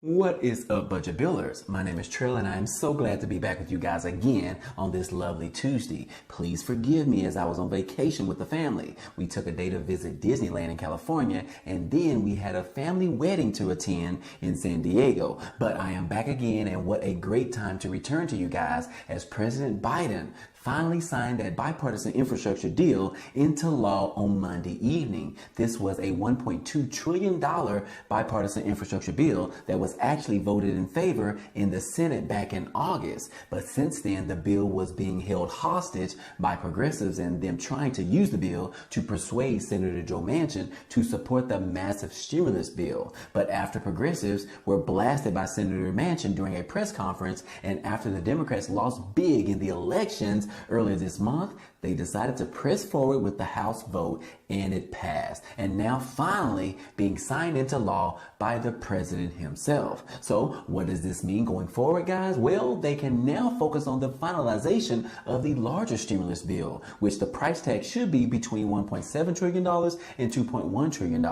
What is up, Budget Builders? My name is Trill, and I am so glad to be back with you guys again on this lovely Tuesday. Please forgive me as I was on vacation with the family. We took a day to visit Disneyland in California, and then we had a family wedding to attend in San Diego. But I am back again, and what a great time to return to you guys as President Biden finally signed that bipartisan infrastructure deal into law on Monday evening. This was a $1.2 trillion bipartisan infrastructure bill that was actually voted in favor in the Senate back in August. But since then, the bill was being held hostage by progressives and them trying to use the bill to persuade Senator Joe Manchin to support the massive stimulus bill. But after progressives were blasted by Senator Manchin during a press conference, and after the Democrats lost big in the elections earlier this month, they decided to press forward with the House vote, and it passed. And now finally being signed into law by the president himself. So what does this mean going forward, guys? Well, they can now focus on the finalization of the larger stimulus bill, which the price tag should be between $1.7 trillion and $2.1 trillion.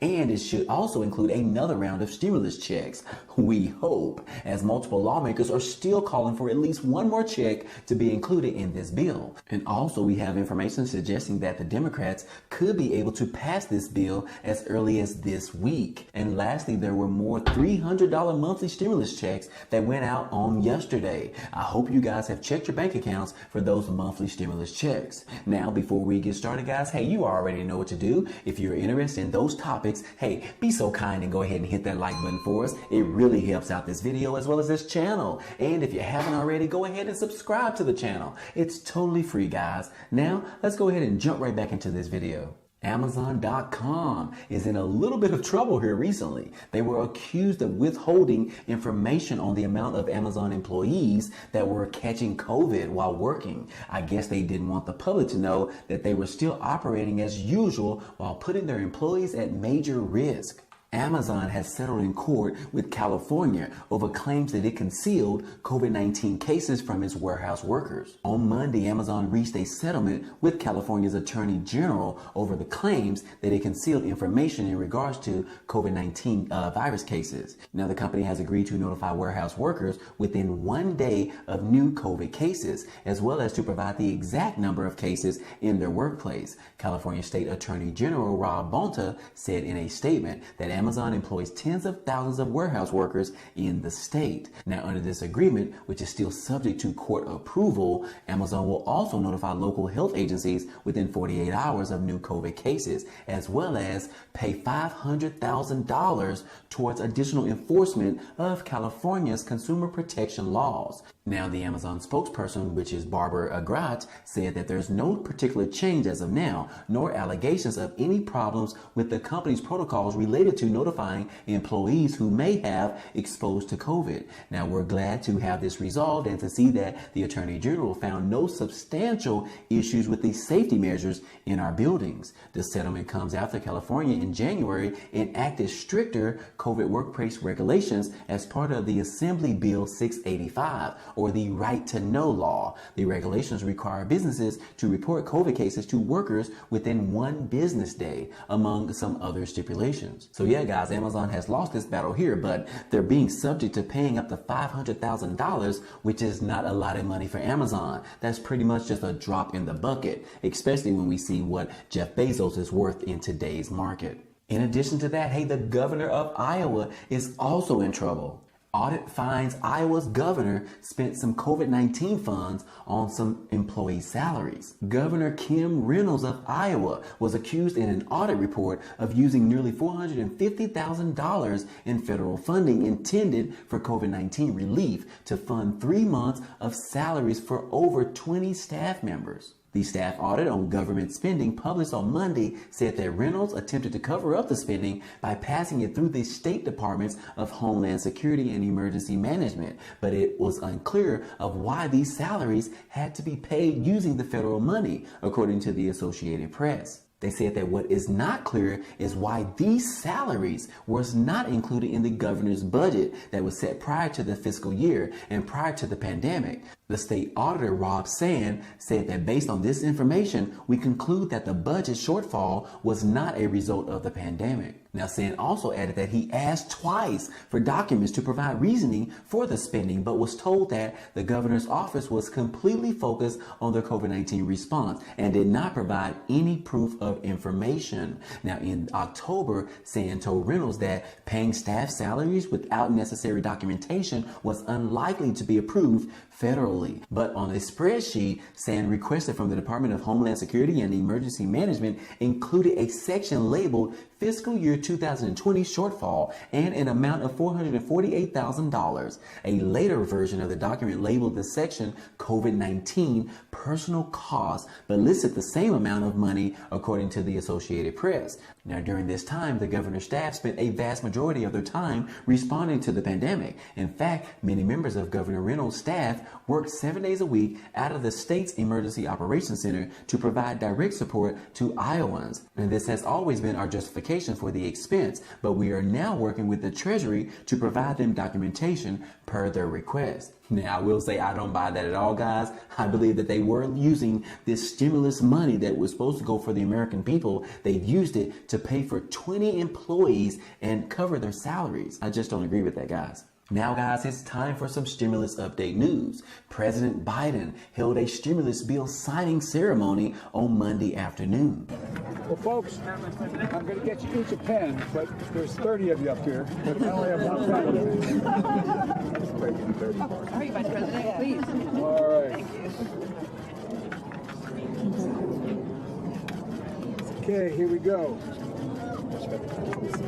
And it should also include another round of stimulus checks, we hope, as multiple lawmakers are still calling for at least one more check to be included in this bill. And also, we have information suggesting that the Democrats could be able to pass this bill as early as this week. And lastly, there were more $300 monthly stimulus checks that went out on yesterday. I hope you guys have checked your bank accounts for those monthly stimulus checks. Now, before we get started, guys, hey, you already know what to do. If you're interested in those topics, hey, be so kind and go ahead and hit that like button for us. It really helps out this video as well as this channel. And if you haven't already, go ahead and subscribe to the channel. It's totally free, guys. Now, let's go ahead and jump right back into this video. Amazon.com is in a little bit of trouble here recently. They were accused of withholding information on the amount of Amazon employees that were catching COVID while working. I guess they didn't want the public to know that they were still operating as usual while putting their employees at major risk. Amazon has settled in court with California over claims that it concealed COVID-19 cases from its warehouse workers. On Monday, Amazon reached a settlement with California's Attorney General over the claims that it concealed information in regards to COVID-19 virus cases. Now, the company has agreed to notify warehouse workers within 1 day of new COVID cases, as well as to provide the exact number of cases in their workplace. California State Attorney General Rob Bonta said in a statement that Amazon employs tens of thousands of warehouse workers in the state. Now, under this agreement, which is still subject to court approval, Amazon will also notify local health agencies within 48 hours of new COVID cases, as well as pay $500,000 towards additional enforcement of California's consumer protection laws. Now, the Amazon spokesperson, which is Barbara Gratz, said that there's no particular change as of now, nor allegations of any problems with the company's protocols related to notifying employees who may have exposed to COVID. Now, we're glad to have this resolved and to see that the Attorney General found no substantial issues with the safety measures in our buildings. The settlement comes after California in January enacted stricter COVID workplace regulations as part of the Assembly Bill 685, or the Right to Know law. The regulations require businesses to report COVID cases to workers within 1 business day, among some other stipulations. So yeah, guys, Amazon has lost this battle here, but they're being subject to paying up to $500,000, which is not a lot of money for Amazon. That's pretty much just a drop in the bucket, especially when we see what Jeff Bezos is worth in today's market. In addition to that, hey, the governor of Iowa is also in trouble. Audit finds Iowa's governor spent some COVID-19 funds on some employee salaries. Governor Kim Reynolds of Iowa was accused in an audit report of using nearly $450,000 in federal funding intended for COVID-19 relief to fund 3 months of salaries for over 20 staff members. The staff audit on government spending published on Monday said that Reynolds attempted to cover up the spending by passing it through the state departments of Homeland Security and Emergency Management, but it was unclear of why these salaries had to be paid using the federal money, according to the Associated Press. They said that what is not clear is why these salaries was not included in the governor's budget that was set prior to the fiscal year and prior to the pandemic. The state auditor, Rob Sand, said that based on this information, we conclude that the budget shortfall was not a result of the pandemic. Now, Sand also added that he asked twice for documents to provide reasoning for the spending, but was told that the governor's office was completely focused on the COVID-19 response and did not provide any proof of information. Now, in October, Sand told Reynolds that paying staff salaries without necessary documentation was unlikely to be approved federally. But on a spreadsheet Sand requested from the Department of Homeland Security and Emergency Management included a section labeled Fiscal Year 2020 Shortfall and an amount of $448,000. A later version of the document labeled the section COVID-19 Personal Costs, but listed the same amount of money according to the Associated Press. Now, during this time, the governor's staff spent a vast majority of their time responding to the pandemic. In fact, many members of Governor Reynolds' staff worked 7 days a week out of the state's Emergency Operations Center to provide direct support to Iowans. And this has always been our justification for the expense, but we are now working with the Treasury to provide them documentation per their request. Now, I will say I don't buy that at all, guys. I believe that they were using this stimulus money that was supposed to go for the American people. They've used it to pay for 20 employees and cover their salaries. I just don't agree with that, guys. Now, guys, it's time for some stimulus update news. President Biden held a stimulus bill signing ceremony on Monday afternoon. Well, folks, I'm going to get you each a pen, but there's 30 of you up here. But I only have one pen. All right, Vice President, please. All right. Thank you. Okay, here we go.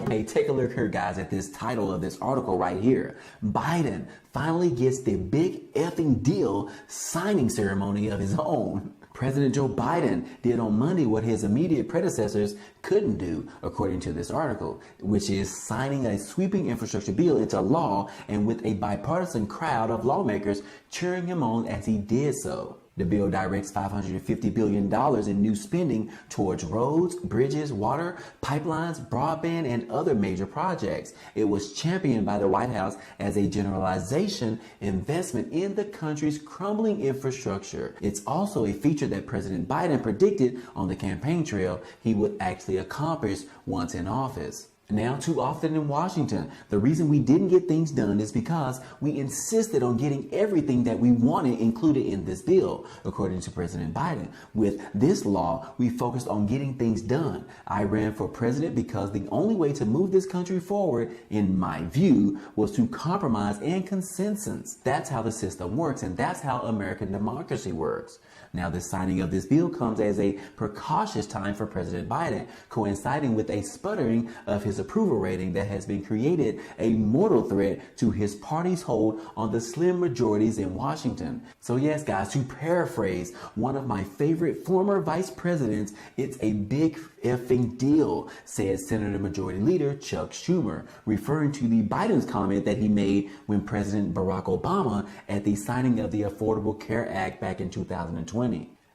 Hey, take a look here, guys, at this title of this article right here. Biden finally gets the big effing deal signing ceremony of his own. President Joe Biden did on Monday what his immediate predecessors couldn't do, according to this article, which is signing a sweeping infrastructure bill into law, and with a bipartisan crowd of lawmakers cheering him on as he did so. The bill directs $550 billion in new spending towards roads, bridges, water, pipelines, broadband, and other major projects. It was championed by the White House as a generalization investment in the country's crumbling infrastructure. It's also a feature that President Biden predicted on the campaign trail he would actually accomplish once in office. Now, too often in Washington, the reason we didn't get things done is because we insisted on getting everything that we wanted included in this bill, according to President Biden. With this law, we focused on getting things done. I ran for president because the only way to move this country forward, in my view, was to compromise and consensus. That's how the system works, and that's how American democracy works. Now, the signing of this bill comes as a precautious time for President Biden, coinciding with a sputtering of his approval rating that has been created a mortal threat to his party's hold on the slim majorities in Washington. So yes, guys, to paraphrase one of my favorite former vice presidents, it's a big effing deal, said Senator Majority Leader Chuck Schumer, referring to the Biden's comment that he made when President Barack Obama at the signing of the Affordable Care Act back in 2020.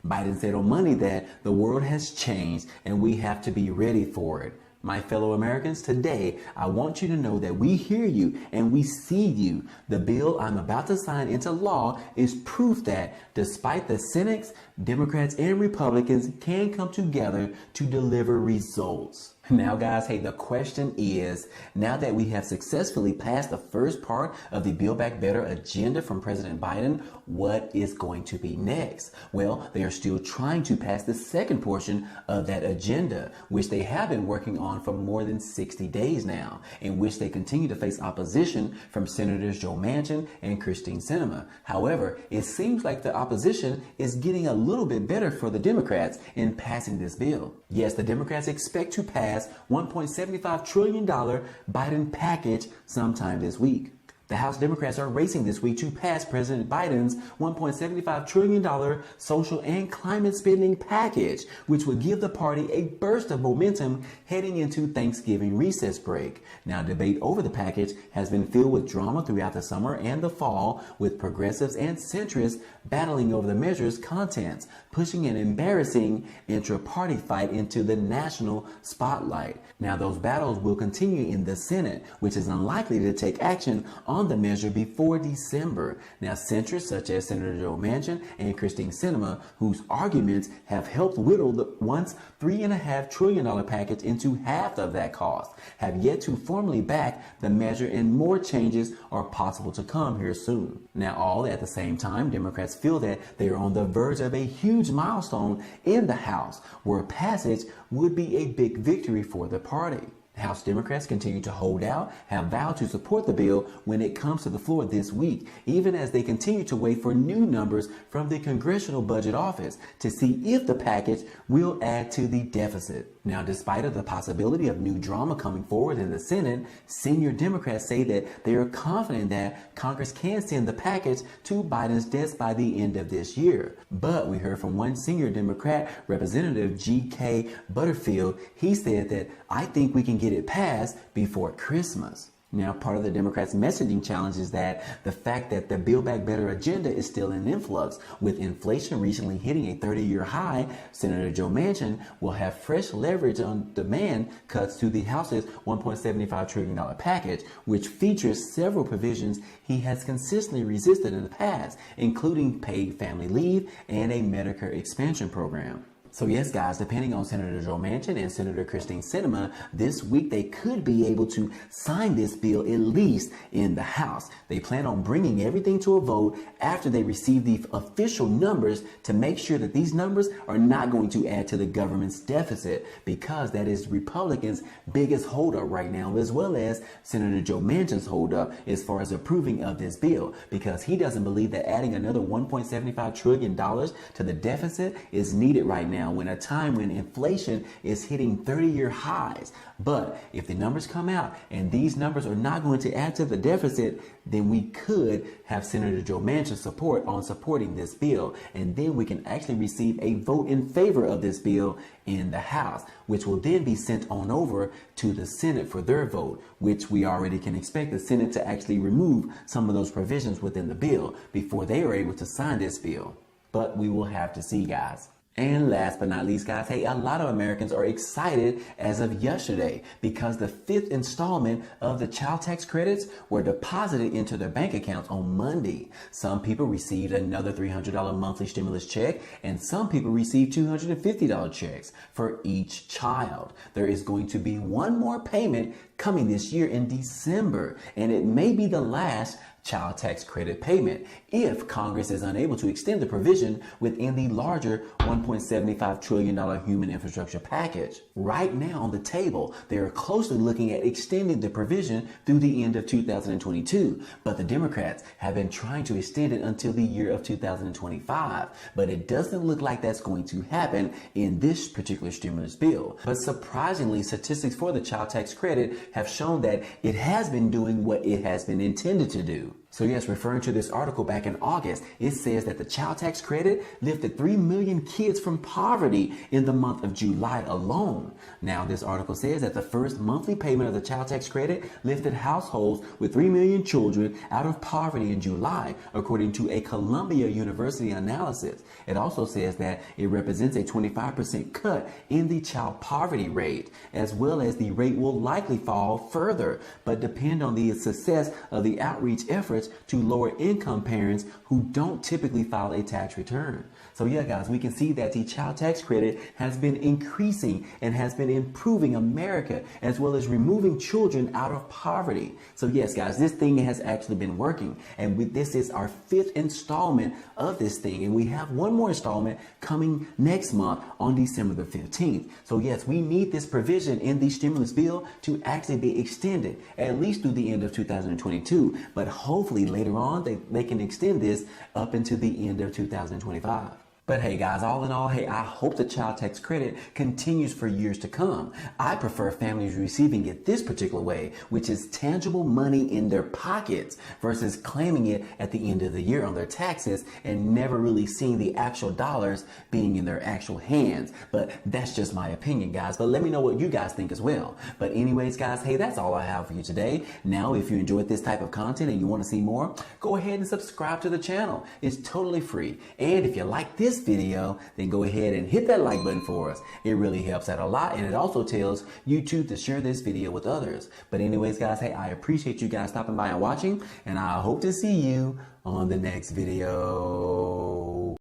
Biden said on Monday that the world has changed and we have to be ready for it. My fellow Americans, today, I want you to know that we hear you and we see you. The bill I'm about to sign into law is proof that despite the cynics, Democrats and Republicans can come together to deliver results. Now, guys, hey, the question is, now that we have successfully passed the first part of the Build Back Better agenda from President Biden, what is going to be next? Well, they are still trying to pass the second portion of that agenda, which they have been working on for more than 60 days now, in which they continue to face opposition from Senators Joe Manchin and Christine Sinema. However, it seems like the opposition is getting a little bit better for the Democrats in passing this bill. Yes, the Democrats expect to pass $1.75 trillion Biden package sometime this week. The House Democrats are racing this week to pass President Biden's $1.75 trillion social and climate spending package, which would give the party a burst of momentum heading into Thanksgiving recess break. Now, debate over the package has been filled with drama throughout the summer and the fall, with progressives and centrists battling over the measure's contents, pushing an embarrassing intra-party fight into the national spotlight. Now, those battles will continue in the Senate, which is unlikely to take action on on the measure before December. Now, centrists such as Senator Joe Manchin and Christine Sinema, whose arguments have helped whittle the once $3.5 trillion package into half of that cost, have yet to formally back the measure, and more changes are possible to come here soon. Now, all at the same time, Democrats feel that they are on the verge of a huge milestone in the House, where passage would be a big victory for the party. House Democrats continue to hold out, have vowed to support the bill when it comes to the floor this week, even as they continue to wait for new numbers from the Congressional Budget Office to see if the package will add to the deficit. Now, despite of the possibility of new drama coming forward in the Senate, senior Democrats say that they are confident that Congress can send the package to Biden's desk by the end of this year. But we heard from one senior Democrat, Representative G.K. Butterfield. He said that, "I think we can get it passed before Christmas." Now, part of the Democrats' messaging challenge is that the fact that the Build Back Better agenda is still in influx. With inflation recently hitting a 30-year high, Senator Joe Manchin will have fresh leverage on demand cuts to the House's $1.75 trillion package, which features several provisions he has consistently resisted in the past, including paid family leave and a Medicare expansion program. So yes, guys, depending on Senator Joe Manchin and Senator Christine Sinema, this week they could be able to sign this bill at least in the House. They plan on bringing everything to a vote after they receive the official numbers to make sure that these numbers are not going to add to the government's deficit, because that is Republicans' biggest holdup right now, as well as Senator Joe Manchin's holdup as far as approving of this bill, because he doesn't believe that adding another $1.75 trillion to the deficit is needed right now, when a time when inflation is hitting 30-year highs. But if the numbers come out and these numbers are not going to add to the deficit, then we could have Senator Joe Manchin's support on supporting this bill, and then we can actually receive a vote in favor of this bill in the House, which will then be sent on over to the Senate for their vote, which we already can expect the Senate to actually remove some of those provisions within the bill before they are able to sign this bill. But we will have to see, guys. And last but not least, guys, hey, a lot of Americans are excited as of yesterday because the 5th installment of the child tax credits were deposited into their bank accounts on Monday. Some people received another $300 monthly stimulus check, and some people received $250 checks for each child. There is going to be one more payment coming this year in December, and it may be the last child tax credit payment if Congress is unable to extend the provision within the larger $1.75 trillion human infrastructure package. Right now on the table, they are closely looking at extending the provision through the end of 2022, but the Democrats have been trying to extend it until the year of 2025, but it doesn't look like that's going to happen in this particular stimulus bill. But surprisingly, statistics for the child tax credit have shown that it has been doing what it has been intended to do. So yes, referring to this article back in August, it says that the child tax credit lifted 3 million kids from poverty in the month of July alone. Now, this article says that the first monthly payment of the child tax credit lifted households with 3 million children out of poverty in July, according to a Columbia University analysis. It also says that it represents a 25% cut in the child poverty rate, as well as the rate will likely fall further, but depend on the success of the outreach efforts to lower income parents who don't typically file a tax return. So yeah, guys, we can see that the child tax credit has been increasing and has been improving America, as well as removing children out of poverty. So yes, guys, this thing has actually been working, and this is our 5th installment of this thing, and we have one more installment coming next month on December the 15th. So yes, we need this provision in the stimulus bill to actually be extended at least through the end of 2022, but hopefully later on they can extend this up into the end of 2025. But hey guys, all in all, hey, I hope the child tax credit continues for years to come. I prefer families receiving it this particular way, which is tangible money in their pockets versus claiming it at the end of the year on their taxes and never really seeing the actual dollars being in their actual hands. But that's just my opinion, guys. But let me know what you guys think as well. But anyways, guys, hey, that's all I have for you today. Now, if you enjoyed this type of content and you want to see more, go ahead and subscribe to the channel. It's totally free. And if you like this this video, then go ahead and hit that like button for us. It really helps out a lot, and it also tells YouTube to share this video with others. But anyways, guys, hey, I appreciate you guys stopping by and watching, and I hope to see you on the next video.